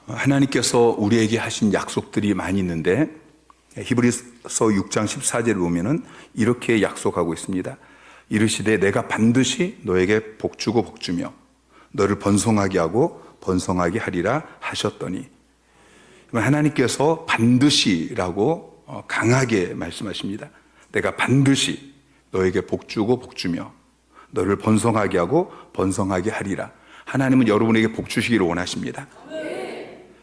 하나님께서 우리에게 하신 약속들이 많이 있는데 히브리서 6장 14절을 보면은 이렇게 약속하고 있습니다. 이르시되 내가 반드시 너에게 복주고 복주며 너를 번성하게 하고 번성하게 하리라 하셨더니, 하나님께서 반드시라고 강하게 말씀하십니다. 내가 반드시 너에게 복주고 복주며 너를 번성하게 하고 번성하게 하리라. 하나님은 여러분에게 복주시기를 원하십니다.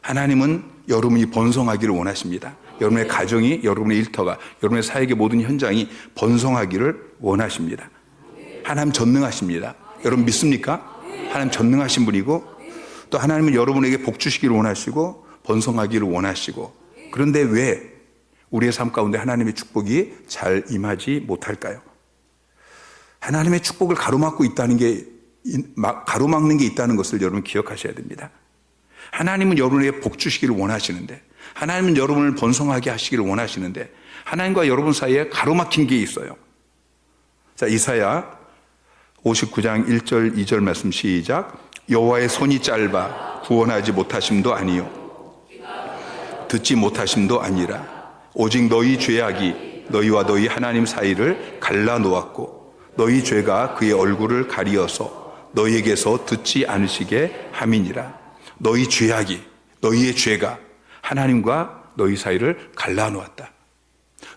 하나님은 여러분이 번성하기를 원하십니다. 여러분의 가정이, 여러분의 일터가, 여러분의 사역의 모든 현장이 번성하기를 원하십니다. 하나님 전능하십니다. 여러분 믿습니까? 하나님 전능하신 분이고, 또 하나님은 여러분에게 복주시기를 원하시고 번성하기를 원하시고, 그런데 왜 우리의 삶 가운데 하나님의 축복이 잘 임하지 못할까요? 하나님의 축복을 가로막고 있다는 게, 가로막는 게 있다는 것을 여러분 기억하셔야 됩니다. 하나님은 여러분에게 복 주시기를 원하시는데, 하나님은 여러분을 번성하게 하시기를 원하시는데, 하나님과 여러분 사이에 가로막힌 게 있어요. 자, 이사야 59장 1절 2절 말씀 시작. 여호와의 손이 짧아 구원하지 못하심도 아니요 듣지 못하심도 아니라 오직 너희 죄악이 너희와 너희 하나님 사이를 갈라놓았고 너희 죄가 그의 얼굴을 가리어서 너희에게서 듣지 않으시게 함이니라. 너희 죄악이, 너희의 죄가 하나님과 너희 사이를 갈라놓았다.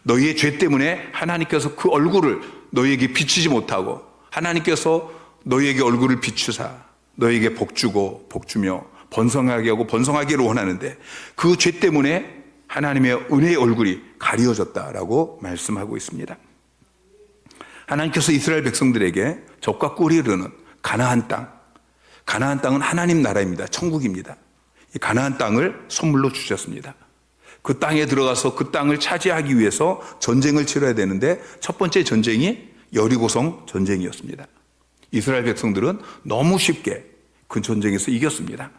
너희의 죄 때문에 하나님께서 그 얼굴을 너희에게 비추지 못하고, 하나님께서 너희에게 얼굴을 비추사 너희에게 복주고 복주며 번성하게 하고 번성하기를 원하는데, 그 죄 때문에 하나님의 은혜의 얼굴이 가려졌다라고 말씀하고 있습니다. 하나님께서 이스라엘 백성들에게 젖과 꿀이 흐르는 가나안 땅은 하나님 나라입니다. 천국입니다. 이 가나안 땅을 선물로 주셨습니다. 그 땅에 들어가서 그 땅을 차지하기 위해서 전쟁을 치러야 되는데, 첫 번째 전쟁이 여리고성 전쟁이었습니다. 이스라엘 백성들은 너무 쉽게 그 전쟁에서 이겼습니다.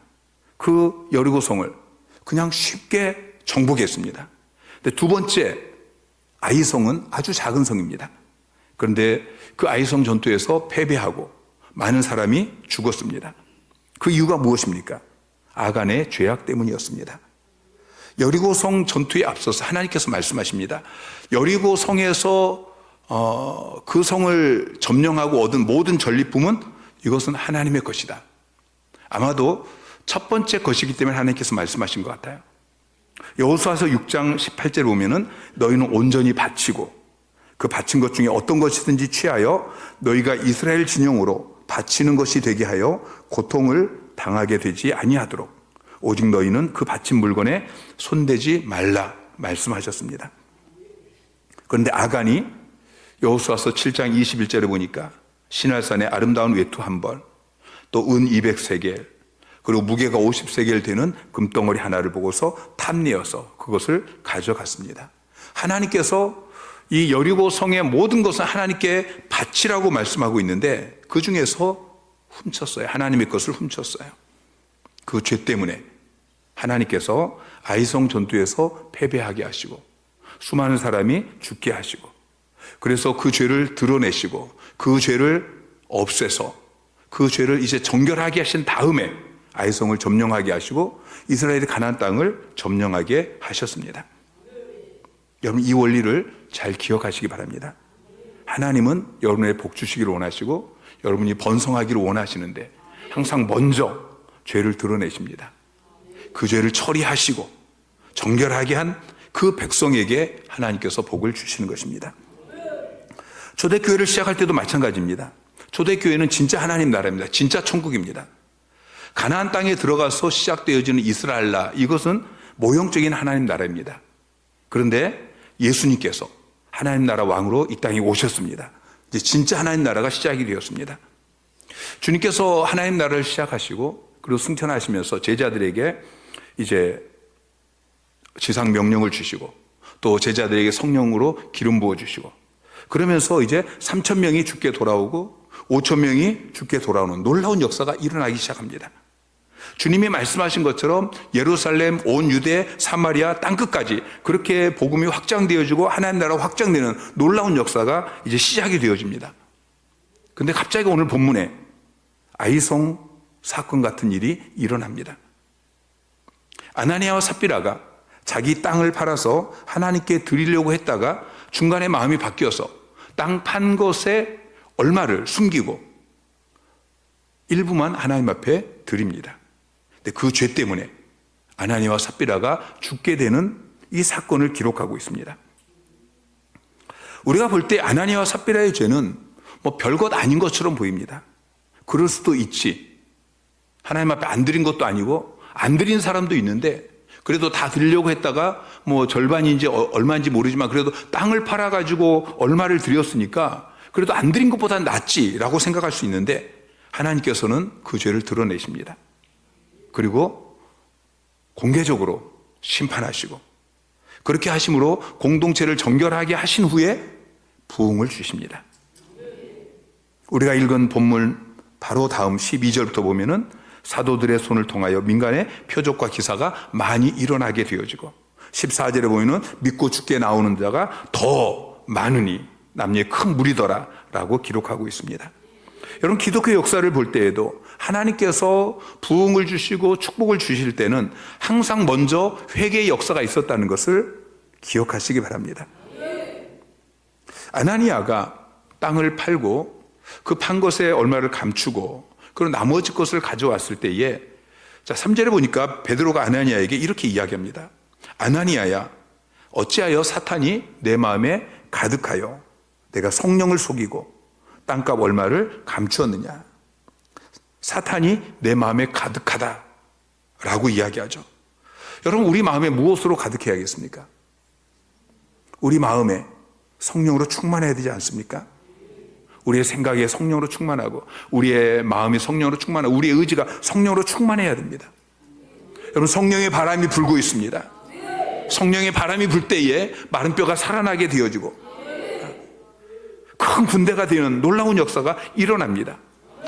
그 여리고성을 그냥 쉽게 정복했습니다. 근데 두 번째 아이성은 아주 작은 성입니다. 그런데 그 아이성 전투에서 패배하고 많은 사람이 죽었습니다. 그 이유가 무엇입니까? 아간의 죄악 때문이었습니다. 여리고성 전투에 앞서서 하나님께서 말씀하십니다. 여리고성에서 그 성을 점령하고 얻은 모든 전리품은 이것은 하나님의 것이다. 아마도 첫 번째 것이기 때문에 하나님께서 말씀하신 것 같아요. 여호수아서 6장 18절에 보면은 너희는 온전히 바치고 그 바친 것 중에 어떤 것이든지 취하여 너희가 이스라엘 진영으로 바치는 것이 되게 하여 고통을 당하게 되지 아니하도록 오직 너희는 그 바친 물건에 손대지 말라 말씀하셨습니다. 그런데 아간이 여호수아서 7장 21절에 보니까 시날산의 아름다운 외투 한 벌, 또 은 200세겔, 그리고 무게가 50세겔 되는 금덩어리 하나를 보고서 탐내어서 그것을 가져갔습니다. 하나님께서 이 여리고 성의 모든 것은 하나님께 바치라고 말씀하고 있는데, 그 중에서 훔쳤어요. 하나님의 것을 훔쳤어요. 그 죄 때문에 하나님께서 아이성 전투에서 패배하게 하시고 수많은 사람이 죽게 하시고, 그래서 그 죄를 드러내시고 그 죄를 없애서 그 죄를 이제 정결하게 하신 다음에 아이성을 점령하게 하시고 이스라엘의 가나안 땅을 점령하게 하셨습니다. 여러분, 이 원리를 잘 기억하시기 바랍니다. 하나님은 여러분의 복 주시기를 원하시고 여러분이 번성하기를 원하시는데 항상 먼저 죄를 드러내십니다. 그 죄를 처리하시고 정결하게 한 그 백성에게 하나님께서 복을 주시는 것입니다. 초대교회를 시작할 때도 마찬가지입니다. 초대교회는 진짜 하나님 나라입니다. 진짜 천국입니다. 가나안 땅에 들어가서 시작되어지는 이스라엘라, 이것은 모형적인 하나님 나라입니다. 그런데 예수님께서 하나님 나라 왕으로 이 땅에 오셨습니다. 이제 진짜 하나님 나라가 시작이 되었습니다. 주님께서 하나님 나라를 시작하시고 그리고 승천하시면서 제자들에게 이제 지상 명령을 주시고 또 제자들에게 성령으로 기름 부어 주시고, 그러면서 이제 3,000명이 죽게 돌아오고 5,000명이 죽게 돌아오는 놀라운 역사가 일어나기 시작합니다. 주님이 말씀하신 것처럼 예루살렘, 온 유대, 사마리아 땅끝까지 그렇게 복음이 확장되어지고 하나님 나라가 확장되는 놀라운 역사가 이제 시작이 되어집니다. 그런데 갑자기 오늘 본문에 아이성 사건 같은 일이 일어납니다. 아나니아와 삽비라가 자기 땅을 팔아서 하나님께 드리려고 했다가 중간에 마음이 바뀌어서 땅 판 것에 얼마를 숨기고 일부만 하나님 앞에 드립니다. 근데 그 죄 때문에 아나니아와 삽비라가 죽게 되는 이 사건을 기록하고 있습니다. 우리가 볼 때 아나니아와 삽비라의 죄는 뭐 별것 아닌 것처럼 보입니다. 그럴 수도 있지. 하나님 앞에 안 드린 것도 아니고 안 드린 사람도 있는데 그래도 다 드리려고 했다가 뭐 절반인지 얼마인지 모르지만 그래도 땅을 팔아가지고 얼마를 드렸으니까 그래도 안 드린 것보다는 낫지라고 생각할 수 있는데 하나님께서는 그 죄를 드러내십니다. 그리고 공개적으로 심판하시고 그렇게 하심으로 공동체를 정결하게 하신 후에 부흥을 주십니다. 우리가 읽은 본문 바로 다음 12절부터 보면은 사도들의 손을 통하여 민간의 표적과 기사가 많이 일어나게 되어지고 14절에 보면은 믿고 죽게 나오는 자가 더 많으니 남녀의 큰 무리더라 라고 기록하고 있습니다. 여러분, 기독교 역사를 볼 때에도 하나님께서 부흥을 주시고 축복을 주실 때는 항상 먼저 회개의 역사가 있었다는 것을 기억하시기 바랍니다. 아나니아가 땅을 팔고 그 판 것에 얼마를 감추고 그리고 나머지 것을 가져왔을 때에 3절에 보니까 베드로가 아나니아에게 이렇게 이야기합니다. 아나니아야, 어찌하여 사탄이 내 마음에 가득하여 내가 성령을 속이고 땅값 얼마를 감추었느냐. 사탄이 내 마음에 가득하다 라고 이야기하죠. 여러분, 우리 마음에 무엇으로 가득해야겠습니까? 우리 마음에 성령으로 충만해야 되지 않습니까? 우리의 생각에 성령으로 충만하고 우리의 마음이 성령으로 충만하고 우리의 의지가 성령으로 충만해야 됩니다. 여러분, 성령의 바람이 불고 있습니다. 성령의 바람이 불 때에 마른 뼈가 살아나게 되어지고 큰 군대가 되는 놀라운 역사가 일어납니다.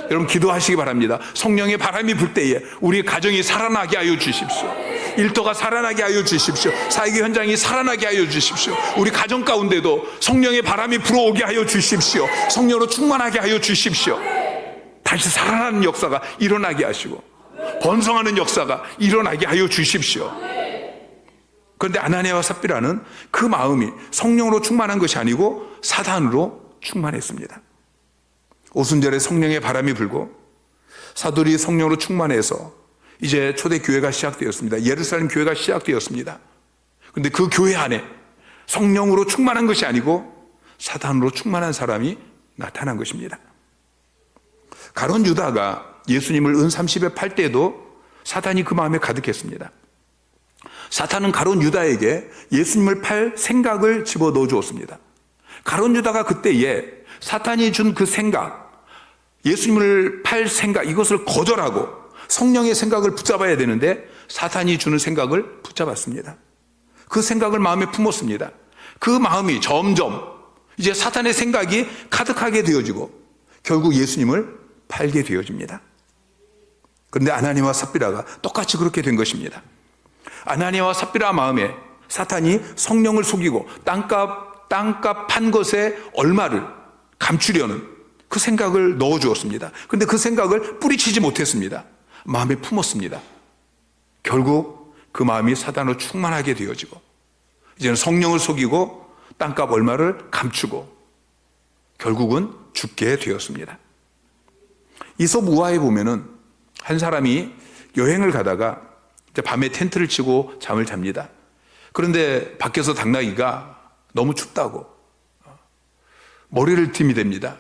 여러분, 기도하시기 바랍니다. 성령의 바람이 불 때에 우리 가정이 살아나게 하여 주십시오. 일터가 살아나게 하여 주십시오. 사역의 현장이 살아나게 하여 주십시오. 우리 가정 가운데도 성령의 바람이 불어오게 하여 주십시오. 성령으로 충만하게 하여 주십시오. 다시 살아나는 역사가 일어나게 하시고 번성하는 역사가 일어나게 하여 주십시오. 그런데 아나니아와 삽비라는 그 마음이 성령으로 충만한 것이 아니고 사단으로 충만했습니다. 오순절에 성령의 바람이 불고 사도들이 성령으로 충만해서 이제 초대교회가 시작되었습니다. 예루살렘 교회가 시작되었습니다. 그런데 그 교회 안에 성령으로 충만한 것이 아니고 사단으로 충만한 사람이 나타난 것입니다. 가룟 유다가 예수님을 은 30에 팔 때도 사단이 그 마음에 가득했습니다. 사탄은 가룟 유다에게 예수님을 팔 생각을 집어넣어 주었습니다. 가룟 유다가 그때에 사탄이 준 그 생각, 예수님을 팔 생각, 이것을 거절하고 성령의 생각을 붙잡아야 되는데 사탄이 주는 생각을 붙잡았습니다. 그 생각을 마음에 품었습니다. 그 마음이 점점 이제 사탄의 생각이 가득하게 되어지고 결국 예수님을 팔게 되어집니다. 그런데 아나니아와 삽비라가 똑같이 그렇게 된 것입니다. 아나니아와 삽비라 마음에 사탄이 성령을 속이고 땅값 판 것에 얼마를 감추려는 그 생각을 넣어주었습니다. 그런데 그 생각을 뿌리치지 못했습니다. 마음에 품었습니다. 결국 그 마음이 사단으로 충만하게 되어지고 이제는 성령을 속이고 땅값 얼마를 감추고 결국은 죽게 되었습니다. 이솝 우화에 보면은 한 사람이 여행을 가다가 이제 밤에 텐트를 치고 잠을 잡니다. 그런데 밖에서 당나귀가 너무 춥다고 머리를 들이댑니다.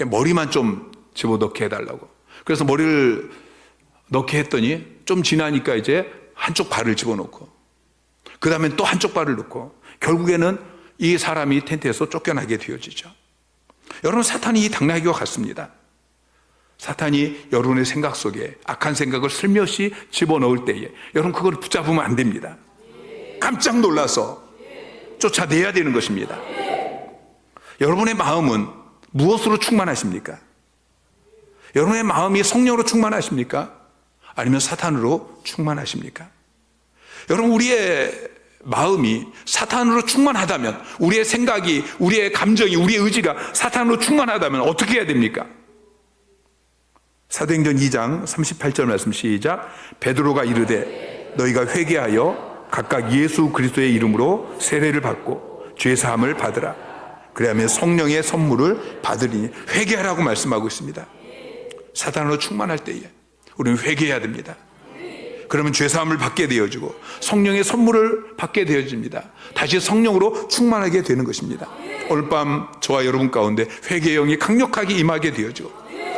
머리만 좀 집어넣게 해달라고. 그래서 머리를 넣게 했더니 좀 지나니까 이제 한쪽 발을 집어넣고 그 다음엔 또 한쪽 발을 넣고 결국에는 이 사람이 텐트에서 쫓겨나게 되어지죠. 여러분, 사탄이 이 당나귀와 같습니다. 사탄이 여러분의 생각 속에 악한 생각을 슬며시 집어넣을 때에 여러분, 그걸 붙잡으면 안 됩니다. 깜짝 놀라서 쫓아내야 되는 것입니다. 여러분의 마음은 무엇으로 충만하십니까? 여러분의 마음이 성령으로 충만하십니까? 아니면 사탄으로 충만하십니까? 여러분, 우리의 마음이 사탄으로 충만하다면, 우리의 생각이, 우리의 감정이, 우리의 의지가 사탄으로 충만하다면 어떻게 해야 됩니까? 사도행전 2장 38절 말씀 시작. 베드로가 이르되 너희가 회개하여 각각 예수 그리스도의 이름으로 세례를 받고 죄 사함을 받으라. 그래야면 성령의 선물을 받으리니. 회개하라고 말씀하고 있습니다. 사단으로 충만할 때에 우리는 회개해야 됩니다. 그러면 죄 사함을 받게 되어지고 성령의 선물을 받게 되어집니다. 다시 성령으로 충만하게 되는 것입니다. 오늘 밤 저와 여러분 가운데 회개의 영이 강력하게 임하게 되어지고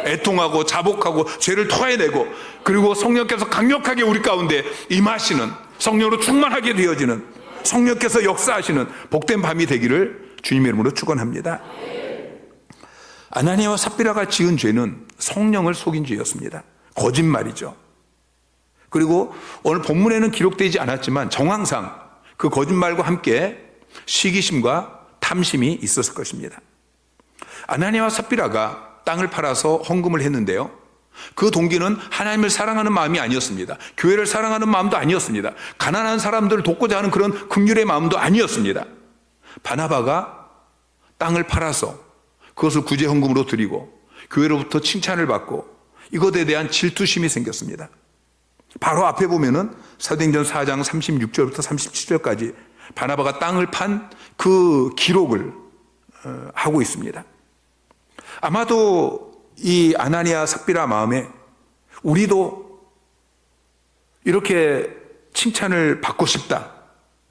애통하고 자복하고 죄를 토해내고 그리고 성령께서 강력하게 우리 가운데 임하시는, 성령으로 충만하게 되어지는, 성령께서 역사하시는 복된 밤이 되기를 주님의 이름으로 축원합니다. 아나니아와 삽비라가 지은 죄는 성령을 속인 죄였습니다. 거짓말이죠. 그리고 오늘 본문에는 기록되지 않았지만 정황상 그 거짓말과 함께 시기심과 탐심이 있었을 것입니다. 아나니아와 삽비라가 땅을 팔아서 헌금을 했는데요, 그 동기는 하나님을 사랑하는 마음이 아니었습니다. 교회를 사랑하는 마음도 아니었습니다. 가난한 사람들을 돕고자 하는 그런 긍휼의 마음도 아니었습니다. 바나바가 땅을 팔아서 그것을 구제 헌금으로 드리고 교회로부터 칭찬을 받고 이것에 대한 질투심이 생겼습니다. 바로 앞에 보면은 사도행전 4장 36절부터 37절까지 바나바가 땅을 판 그 기록을 하고 있습니다. 아마도 이 아나니아 삽비라 마음에 우리도 이렇게 칭찬을 받고 싶다,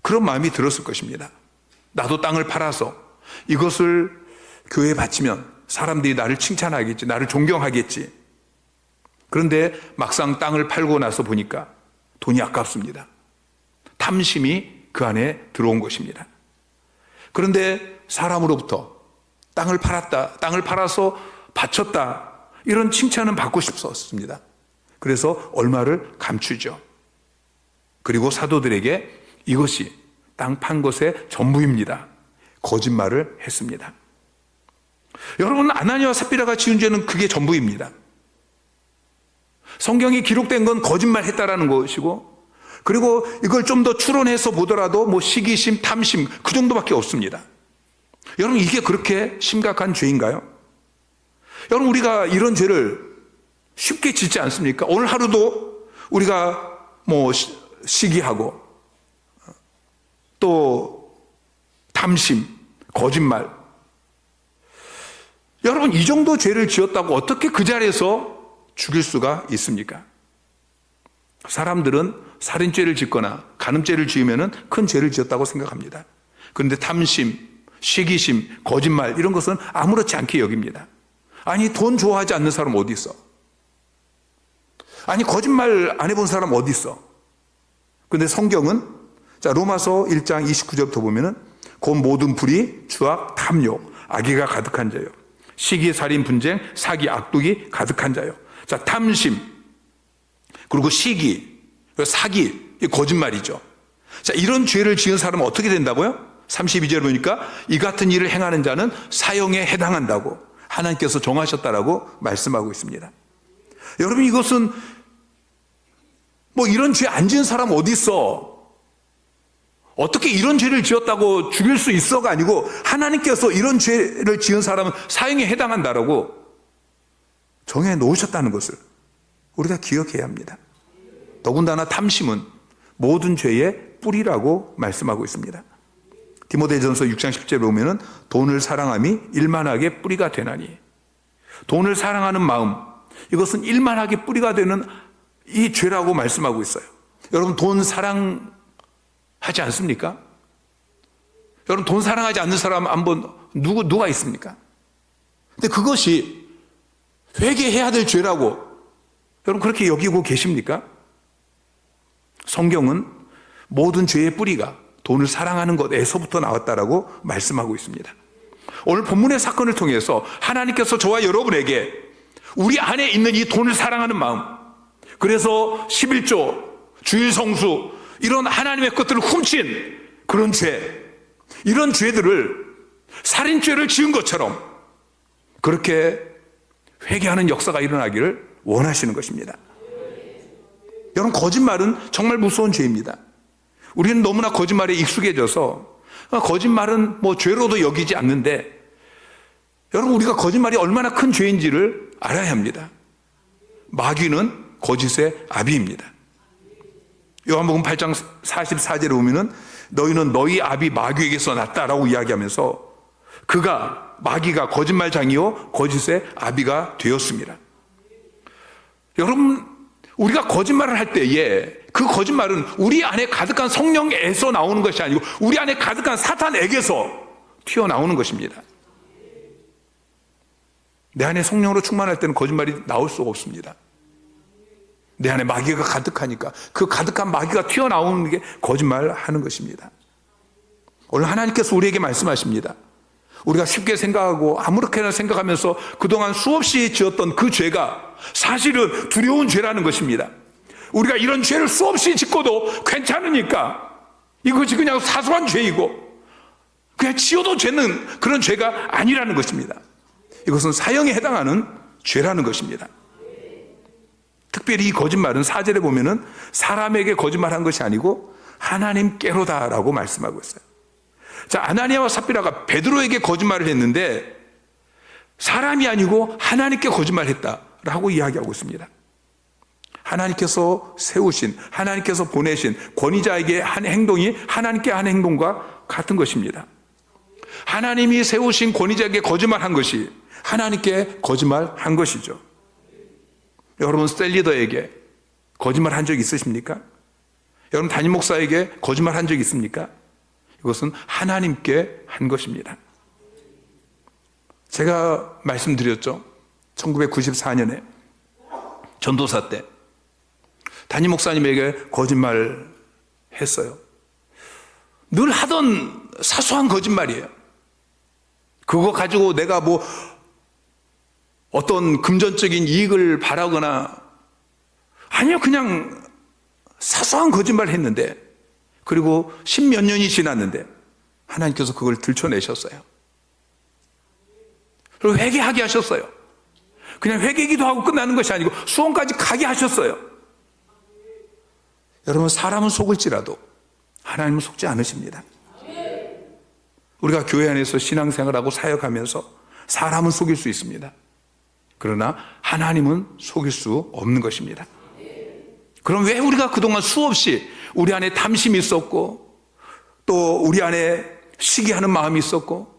그런 마음이 들었을 것입니다. 나도 땅을 팔아서 이것을 교회에 바치면 사람들이 나를 칭찬하겠지, 나를 존경하겠지. 그런데 막상 땅을 팔고 나서 보니까 돈이 아깝습니다. 탐심이 그 안에 들어온 것입니다. 그런데 사람으로부터 땅을 팔았다, 땅을 팔아서 바쳤다, 이런 칭찬은 받고 싶었습니다. 그래서 얼마를 감추죠. 그리고 사도들에게 이것이 땅 판 것의 전부입니다, 거짓말을 했습니다. 여러분, 아나니아와 삽비라가 지은 죄는 그게 전부입니다. 성경이 기록된 건 거짓말했다라는 것이고, 그리고 이걸 좀 더 추론해서 보더라도 뭐 시기심, 탐심, 그 정도밖에 없습니다. 여러분, 이게 그렇게 심각한 죄인가요? 여러분, 우리가 이런 죄를 쉽게 짓지 않습니까? 오늘 하루도 우리가 뭐 시기하고 또 탐심, 거짓말. 여러분, 이 정도 죄를 지었다고 어떻게 그 자리에서 죽일 수가 있습니까? 사람들은 살인죄를 짓거나 간음죄를 지으면 큰 죄를 지었다고 생각합니다. 그런데 탐심, 시기심, 거짓말, 이런 것은 아무렇지 않게 여깁니다. 아니, 돈 좋아하지 않는 사람 어디 있어? 아니, 거짓말 안 해본 사람 어디 있어? 그런데 성경은, 자, 로마서 1장 29절부터 보면은 곧 모든 불의, 추악, 탐욕, 악의가 가득한 자요, 시기, 살인, 분쟁, 사기, 악독이 가득한 자요. 자, 탐심, 그리고 시기, 사기, 거짓말이죠. 자, 이런 죄를 지은 사람은 어떻게 된다고요? 32절 보니까 이 같은 일을 행하는 자는 사형에 해당한다고 하나님께서 정하셨다라고 말씀하고 있습니다. 여러분, 이것은 뭐 이런 죄 안 지은 사람 어디 있어? 어떻게 이런 죄를 지었다고 죽일 수 있어가 아니고 하나님께서 이런 죄를 지은 사람은 사형에 해당한다라고 정해 놓으셨다는 것을 우리가 기억해야 합니다. 더군다나 탐심은 모든 죄의 뿌리라고 말씀하고 있습니다. 디모데전서 6장 10절에 보면은 돈을 사랑함이 일만하게 뿌리가 되나니, 돈을 사랑하는 마음, 이것은 일만하게 뿌리가 되는 이 죄라고 말씀하고 있어요. 여러분, 돈 사랑하지 않습니까? 여러분, 돈 사랑하지 않는 사람 한번 누가 있습니까? 근데 그것이 회개해야 될 죄라고 여러분 그렇게 여기고 계십니까? 성경은 모든 죄의 뿌리가 돈을 사랑하는 것에서부터 나왔다라고 말씀하고 있습니다. 오늘 본문의 사건을 통해서 하나님께서 저와 여러분에게 우리 안에 있는 이 돈을 사랑하는 마음, 그래서 11조, 주일 성수, 이런 하나님의 것들을 훔친 그런 죄, 이런 죄들을 살인죄를 지은 것처럼 그렇게 회개하는 역사가 일어나기를 원하시는 것입니다. 여러분, 거짓말은 정말 무서운 죄입니다. 우리는 너무나 거짓말에 익숙해져서 거짓말은 뭐 죄로도 여기지 않는데, 여러분, 우리가 거짓말이 얼마나 큰 죄인지를 알아야 합니다. 마귀는 거짓의 아비입니다. 요한복음 8장 44절에 보면은 너희는 너희 아비 마귀에게서 났다라고 이야기하면서 그가 마귀가 거짓말장이요 거짓의 아비가 되었습니다. 여러분, 우리가 거짓말을 할 때에 그 거짓말은 우리 안에 가득한 성령에서 나오는 것이 아니고 우리 안에 가득한 사탄에게서 튀어나오는 것입니다. 내 안에 성령으로 충만할 때는 거짓말이 나올 수가 없습니다. 내 안에 마귀가 가득하니까 그 가득한 마귀가 튀어나오는 게 거짓말하는 것입니다. 오늘 하나님께서 우리에게 말씀하십니다. 우리가 쉽게 생각하고 아무렇게나 생각하면서 그동안 수없이 지었던 그 죄가 사실은 두려운 죄라는 것입니다. 우리가 이런 죄를 수없이 짓고도 괜찮으니까 이것이 그냥 사소한 죄이고 그냥 지어도 죄는 그런 죄가 아니라는 것입니다. 이것은 사형에 해당하는 죄라는 것입니다. 특별히 이 거짓말은 4절에 보면은 사람에게 거짓말한 것이 아니고 하나님께로다라고 말씀하고 있어요. 자, 아나니아와 삽비라가 베드로에게 거짓말을 했는데 사람이 아니고 하나님께 거짓말했다라고 이야기하고 있습니다. 하나님께서 세우신, 하나님께서 보내신 권위자에게 한 행동이 하나님께 한 행동과 같은 것입니다. 하나님이 세우신 권위자에게 거짓말한 것이 하나님께 거짓말한 것이죠. 여러분, 셀리더에게 거짓말한 적 있으십니까? 여러분, 담임 목사에게 거짓말한 적 있습니까? 이것은 하나님께 한 것입니다. 제가 말씀드렸죠. 1994년에 전도사 때 담임 목사님에게 거짓말을 했어요. 늘 하던 사소한 거짓말이에요. 그거 가지고 내가 뭐 어떤 금전적인 이익을 바라거나 아니요, 그냥 사소한 거짓말을 했는데 그리고 10몇 년이 지났는데 하나님께서 그걸 들춰내셨어요. 그리고 회개하게 하셨어요. 그냥 회개기도 하고 끝나는 것이 아니고 수원까지 가게 하셨어요. 여러분, 사람은 속을지라도 하나님은 속지 않으십니다. 우리가 교회 안에서 신앙생활하고 사역하면서 사람은 속일 수 있습니다. 그러나 하나님은 속일 수 없는 것입니다. 그럼 왜 우리가 그동안 수없이 우리 안에 탐심이 있었고 또 우리 안에 시기하는 마음이 있었고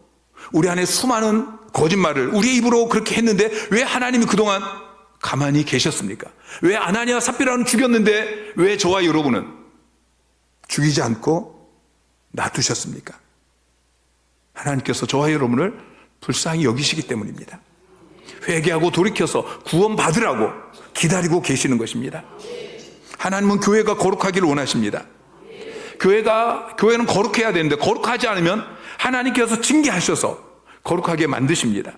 우리 안에 수많은 거짓말을 우리의 입으로 그렇게 했는데 왜 하나님이 그동안 가만히 계셨습니까? 왜 아나니아와 삽비라는 죽였는데 왜 저와 여러분은 죽이지 않고 놔두셨습니까? 하나님께서 저와 여러분을 불쌍히 여기시기 때문입니다. 회개하고 돌이켜서 구원받으라고 기다리고 계시는 것입니다. 하나님은 교회가 거룩하기를 원하십니다. 교회는 거룩해야 되는데 거룩하지 않으면 하나님께서 징계하셔서 거룩하게 만드십니다.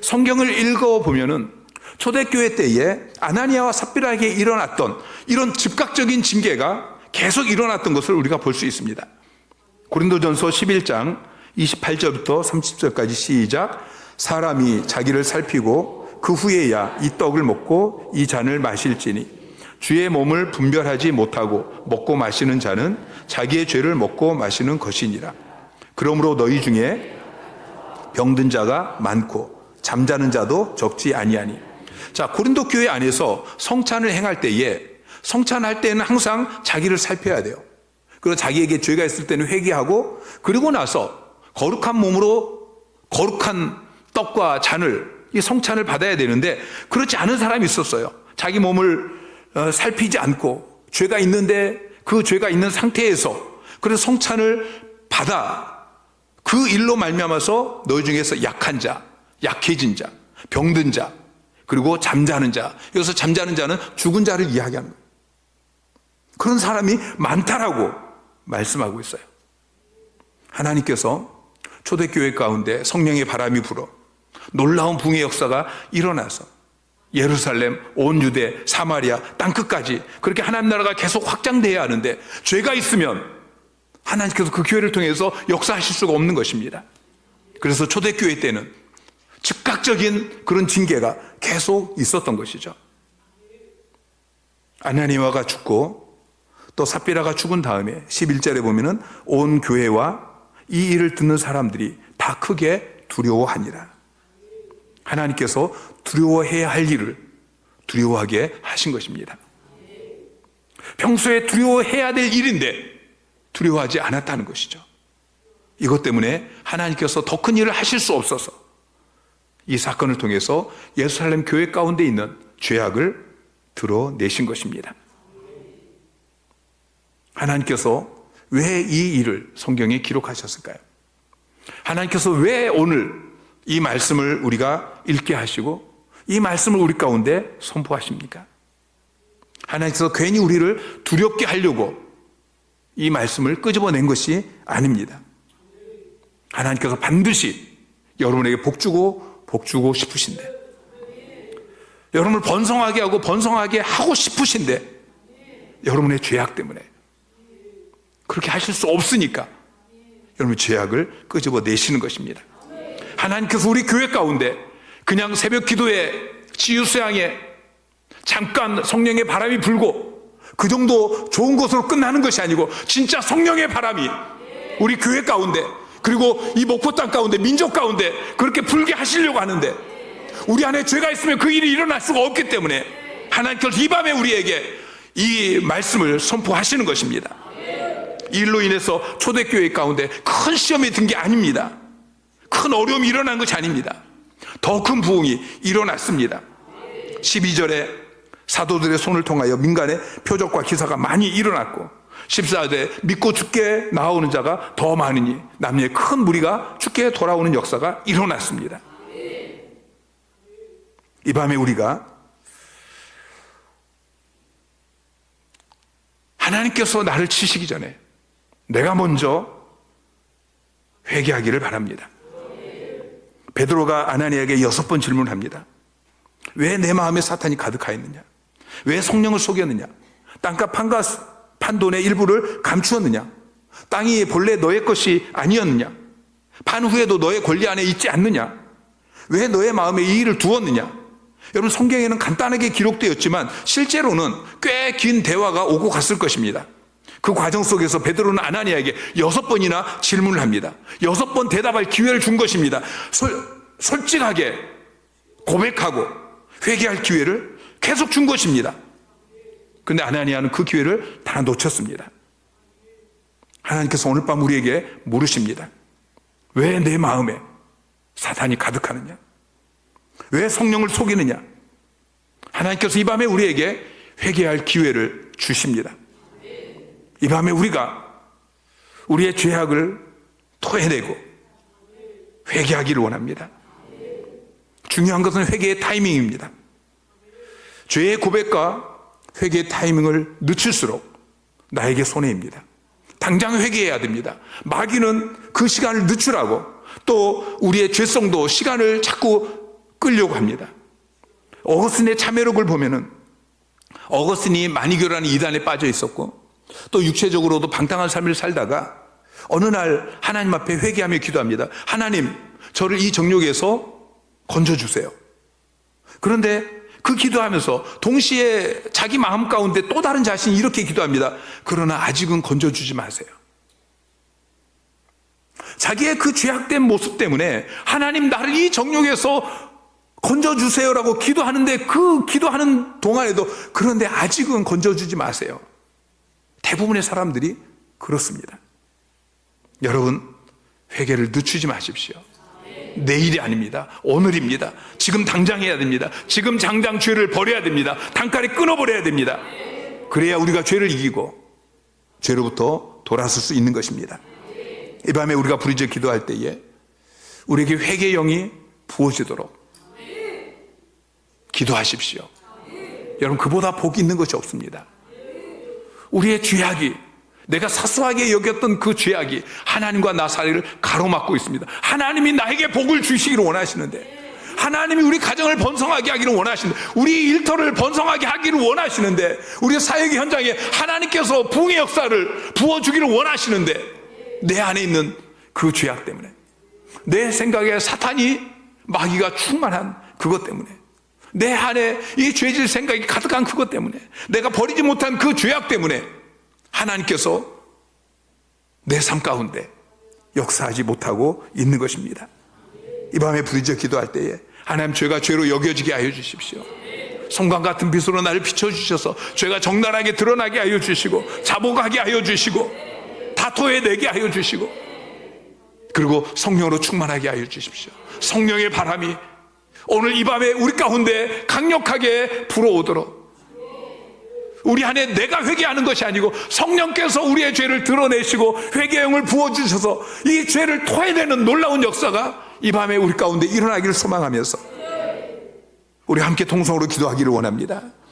성경을 읽어보면은 초대교회 때에 아나니아와 삽비라에게 일어났던 이런 즉각적인 징계가 계속 일어났던 것을 우리가 볼 수 있습니다. 고린도전서 11장 28절부터 30절까지 시작. 사람이 자기를 살피고 그 후에야 이 떡을 먹고 이 잔을 마실지니 주의 몸을 분별하지 못하고 먹고 마시는 자는 자기의 죄를 먹고 마시는 것이니라. 그러므로 너희 중에 병든 자가 많고 잠자는 자도 적지 아니하니. 자, 고린도 교회 안에서 성찬을 행할 때에 성찬할 때는 항상 자기를 살펴야 돼요. 그리고 자기에게 죄가 있을 때는 회개하고 그리고 나서 거룩한 몸으로 거룩한 떡과 잔을 이 성찬을 받아야 되는데 그렇지 않은 사람이 있었어요. 자기 몸을 살피지 않고 죄가 있는데 그 죄가 있는 상태에서 그래서 성찬을 받아 그 일로 말미암아서 너희 중에서 약한 자, 약해진 자, 병든 자, 그리고 잠자는 자. 여기서 잠자는 자는 죽은 자를 이야기하는 거예요. 그런 사람이 많다라고 말씀하고 있어요. 하나님께서 초대교회 가운데 성령의 바람이 불어 놀라운 붕의 역사가 일어나서 예루살렘, 온 유대, 사마리아, 땅끝까지 그렇게 하나님 나라가 계속 확장돼야 하는데 죄가 있으면 하나님께서 그 교회를 통해서 역사하실 수가 없는 것입니다. 그래서 초대교회 때는 즉각적인 그런 징계가 계속 있었던 것이죠. 아나니아가 죽고 또 삽비라가 죽은 다음에 11절에 보면은 온 교회와 이 일을 듣는 사람들이 다 크게 두려워하니라. 하나님께서 두려워해야 할 일을 두려워하게 하신 것입니다. 평소에 두려워해야 될 일인데 두려워하지 않았다는 것이죠. 이것 때문에 하나님께서 더 큰 일을 하실 수 없어서 이 사건을 통해서 예루살렘 교회 가운데 있는 죄악을 드러내신 것입니다. 하나님께서 왜 이 일을 성경에 기록하셨을까요? 하나님께서 왜 오늘 이 말씀을 우리가 읽게 하시고 이 말씀을 우리 가운데 선포하십니까? 하나님께서 괜히 우리를 두렵게 하려고 이 말씀을 끄집어낸 것이 아닙니다. 하나님께서 반드시 여러분에게 복주고 싶으신데, 여러분을 번성하게 하고 번성하게 하고 싶으신데 여러분의 죄악 때문에 그렇게 하실 수 없으니까 여러분의 죄악을 끄집어내시는 것입니다. 하나님께서 우리 교회 가운데 그냥 새벽 기도에 치유수양에 잠깐 성령의 바람이 불고 그 정도 좋은 것으로 끝나는 것이 아니고 진짜 성령의 바람이 우리 교회 가운데, 그리고 이 목포 땅 가운데, 민족 가운데 그렇게 불게 하시려고 하는데 우리 안에 죄가 있으면 그 일이 일어날 수가 없기 때문에 하나님께서 이 밤에 우리에게 이 말씀을 선포하시는 것입니다. 이 일로 인해서 초대교회 가운데 큰 시험이 든 게 아닙니다. 큰 어려움이 일어난 것이 아닙니다. 더 큰 부흥이 일어났습니다. 12절에 사도들의 손을 통하여 민간의 표적과 기사가 많이 일어났고 14절에 믿고 죽게 나오는 자가 더 많으니 남녀의 큰 무리가 죽게 돌아오는 역사가 일어났습니다. 이 밤에 우리가 하나님께서 나를 치시기 전에 내가 먼저 회개하기를 바랍니다. 베드로가 아나니아에게 6번 질문합니다. 왜 내 마음에 사탄이 가득하였느냐? 왜 성령을 속였느냐? 땅값 판 돈의 일부를 감추었느냐? 땅이 본래 너의 것이 아니었느냐? 판 후에도 너의 권리 안에 있지 않느냐? 왜 너의 마음에 이 일을 두었느냐? 여러분, 성경에는 간단하게 기록되었지만 실제로는 꽤 긴 대화가 오고 갔을 것입니다. 그 과정 속에서 베드로는 아나니아에게 6번이나 질문을 합니다. 6번 대답할 기회를 준 것입니다. 솔직하게 고백하고 회개할 기회를 계속 준 것입니다. 그런데 아나니아는 그 기회를 다 놓쳤습니다. 하나님께서 오늘 밤 우리에게 물으십니다. 왜 내 마음에 사탄이 가득하느냐? 왜 성령을 속이느냐? 하나님께서 이 밤에 우리에게 회개할 기회를 주십니다. 이 밤에 우리가 우리의 죄악을 토해내고 회개하기를 원합니다. 중요한 것은 회개의 타이밍입니다. 죄의 고백과 회개의 타이밍을 늦출수록 나에게 손해입니다. 당장 회개해야 됩니다. 마귀는 그 시간을 늦추라고 또 우리의 죄성도 시간을 자꾸 끌려고 합니다. 어거스틴의 참회록을 보면은 어거스틴이 마니교라는 이단에 빠져 있었고 또 육체적으로도 방탕한 삶을 살다가 어느 날 하나님 앞에 회개하며 기도합니다. 하나님, 저를 이 정욕에서 건져주세요. 그런데 그 기도하면서 동시에 자기 마음 가운데 또 다른 자신이 이렇게 기도합니다. 그러나 아직은 건져주지 마세요. 자기의 그 죄악된 모습 때문에 하나님, 나를 이 정욕에서 건져주세요라고 기도하는데 그 기도하는 동안에도 그런데 아직은 건져주지 마세요. 대부분의 사람들이 그렇습니다. 여러분, 회개를 늦추지 마십시오. 내일이 아닙니다. 오늘입니다. 지금 당장 해야 됩니다. 지금 당장 죄를 버려야 됩니다. 단칼에 끊어버려야 됩니다. 그래야 우리가 죄를 이기고 죄로부터 돌아설 수 있는 것입니다. 이 밤에 우리가 부르짖어 기도할 때에 우리에게 회개의 영이 부어지도록 기도하십시오. 여러분, 그보다 복이 있는 것이 없습니다. 우리의 죄악이, 내가 사소하게 여겼던 그 죄악이 하나님과 나 사이를 가로막고 있습니다. 하나님이 나에게 복을 주시기를 원하시는데, 하나님이 우리 가정을 번성하게 하기를 원하시는데, 우리 일터를 번성하게 하기를 원하시는데, 우리 사역의 현장에 하나님께서 부흥의 역사를 부어주기를 원하시는데, 내 안에 있는 그 죄악 때문에, 내 생각에 사탄이, 마귀가 충만한 그것 때문에, 내 안에 이 죄질 생각이 가득한 그것 때문에, 내가 버리지 못한 그 죄악 때문에 하나님께서 내 삶 가운데 역사하지 못하고 있는 것입니다. 이 밤에 부르짖어 기도할 때에 하나님, 죄가 죄로 여겨지게 하여 주십시오. 성광 같은 빛으로 나를 비춰주셔서 죄가 적나라하게 드러나게 하여 주시고, 자복하게 하여 주시고, 다투어내게 하여 주시고, 그리고 성령으로 충만하게 하여 주십시오. 성령의 바람이 오늘 이 밤에 우리 가운데 강력하게 불어오도록, 우리 안에 내가 회개하는 것이 아니고 성령께서 우리의 죄를 드러내시고 회개의 영을 부어주셔서 이 죄를 토해내는 놀라운 역사가 이 밤에 우리 가운데 일어나기를 소망하면서 우리 함께 통성으로 기도하기를 원합니다.